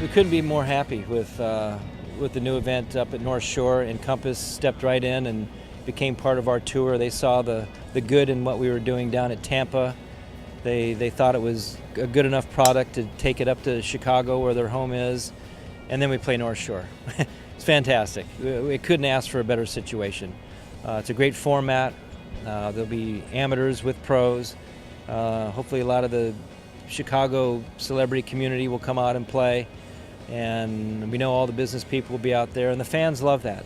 We couldn't be more happy with the new event up at North Shore. Encompass stepped right in and became part of our tour. They saw the good in what we were doing down at Tampa. They thought it was a good enough product to take it up to Chicago where their home is, and then we play North Shore. It's fantastic. We couldn't ask for a better situation. It's a great format. There'll be amateurs with pros. Hopefully a lot of the Chicago celebrity community will come out and play, and we know all the business people will be out there, and the fans love that.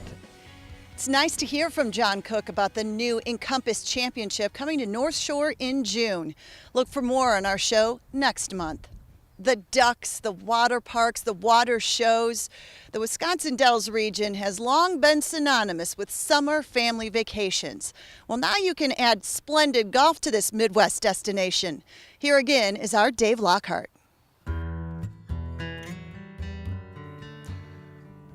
It's nice to hear from John Cook about the new Encompass Championship coming to North Shore in June. Look for more on our show next month. The ducks, the water parks, the water shows. The Wisconsin Dells region has long been synonymous with summer family vacations. Well, now you can add splendid golf to this Midwest destination. Here again is our Dave Lockhart.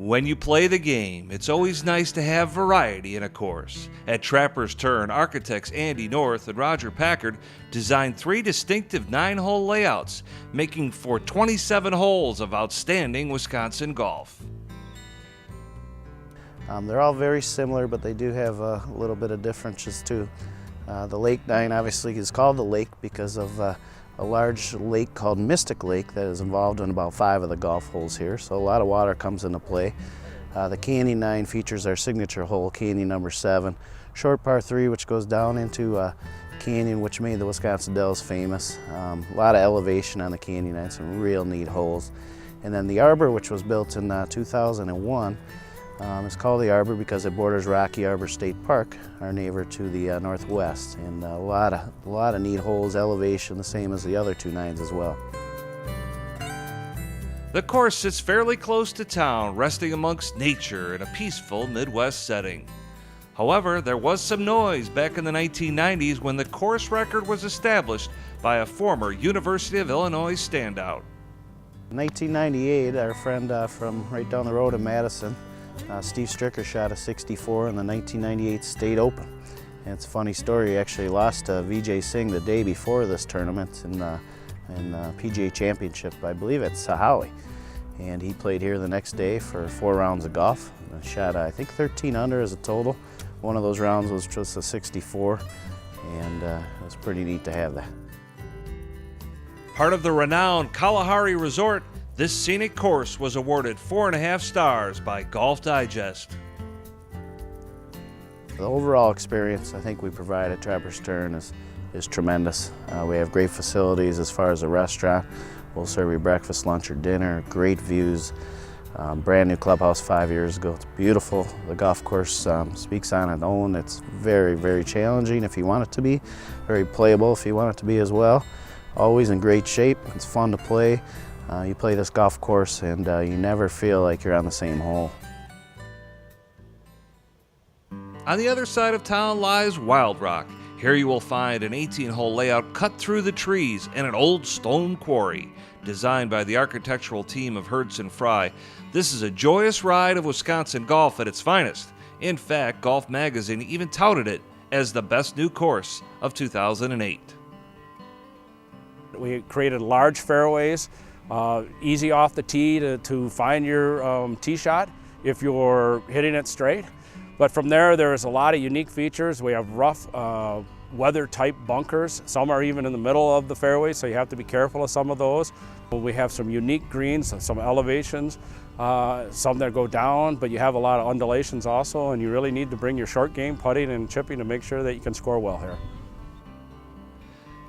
When you play the game, it's always nice to have variety in a course. At Trapper's Turn, architects Andy North and Roger Packard designed 3 distinctive 9-hole layouts, making for 27 holes of outstanding Wisconsin golf. They're all very similar, but they do have a little bit of differences too. The Lake 9 obviously is called the Lake because of a large lake called Mystic Lake that is involved in about 5 of the golf holes here, so a lot of water comes into play. The Canyon 9 features our signature hole, Canyon number 7. Short par 3, which goes down into Canyon, which made the Wisconsin Dells famous. A lot of elevation on the Canyon 9, some real neat holes. And then the Arbor, which was built in 2001, it's called the Arbor because it borders Rocky Arbor State Park, our neighbor to the northwest, and a lot of neat holes, elevation, the same as the other 2 9s as well. The course sits fairly close to town, resting amongst nature in a peaceful Midwest setting. However, there was some noise back in the 1990s when the course record was established by a former University of Illinois standout. In 1998, our friend from right down the road in Madison, Steve Stricker, shot a 64 in the 1998 State Open. And it's a funny story, he actually lost to Vijay Singh the day before this tournament in PGA Championship, I believe at Sahawi. And he played here the next day for 4 rounds of golf. And shot, I think, 13 under as a total. One of those rounds was just a 64, and it was pretty neat to have that. Part of the renowned Kalahari Resort, this scenic course was awarded 4.5 stars by Golf Digest. The overall experience I think we provide at Trapper's Turn is tremendous. We have great facilities as far as a restaurant. We'll serve you breakfast, lunch, or dinner, great views. Brand new clubhouse 5 years ago. It's beautiful. The golf course speaks on its own. It's very, very challenging if you want it to be, very playable if you want it to be as well. Always in great shape. It's fun to play. You play this golf course and you never feel like you're on the same hole. On the other side of town lies Wild Rock. Here you will find an 18-hole layout cut through the trees and an old stone quarry. Designed by the architectural team of Herdson Fry, this is a joyous ride of Wisconsin golf at its finest. In fact, Golf Magazine even touted it as the best new course of 2008. We created large fairways, easy off the tee to find your tee shot if you're hitting it straight. But from there's a lot of unique features. We have rough weather-type bunkers. Some are even in the middle of the fairway, so you have to be careful of some of those. We have some unique greens, some elevations, some that go down, but you have a lot of undulations also, and you really need to bring your short game, putting and chipping, to make sure that you can score well here.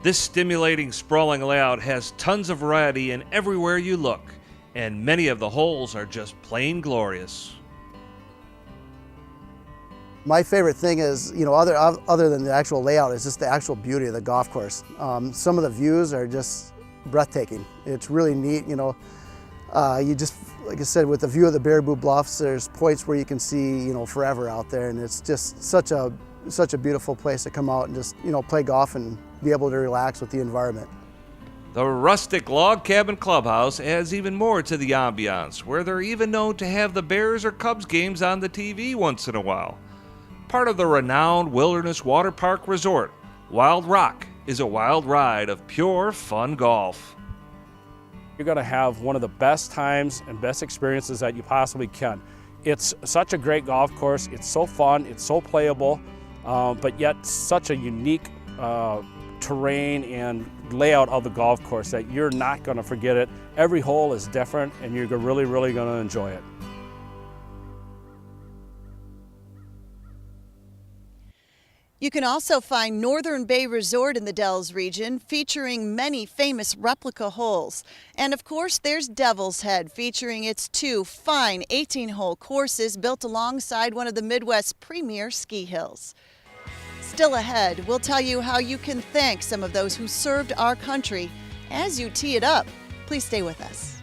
This stimulating, sprawling layout has tons of variety in everywhere you look, and many of the holes are just plain glorious. My favorite thing is, other than the actual layout, is just the actual beauty of the golf course. Some of the views are just breathtaking. It's really neat, you just, like I said, with the view of the Baraboo Bluffs, there's points where you can see, forever out there, and it's just such a beautiful place to come out and just, play golf and be able to relax with the environment. The rustic log cabin clubhouse adds even more to the ambiance, where they're even known to have the Bears or Cubs games on the TV once in a while. Part of the renowned Wilderness Water Park Resort, Wild Rock is a wild ride of pure fun golf. You're going to have one of the best times and best experiences that you possibly can. It's such a great golf course. It's so fun, it's so playable, but yet such a unique terrain and layout of the golf course that you're not going to forget it. Every hole is different and you're really, really going to enjoy it. You can also find Northern Bay Resort in the Dells region, featuring many famous replica holes. And of course, there's Devil's Head, featuring its 2 fine 18-hole courses built alongside one of the Midwest's premier ski hills. Still ahead, we'll tell you how you can thank some of those who served our country as you tee it up. Please stay with us.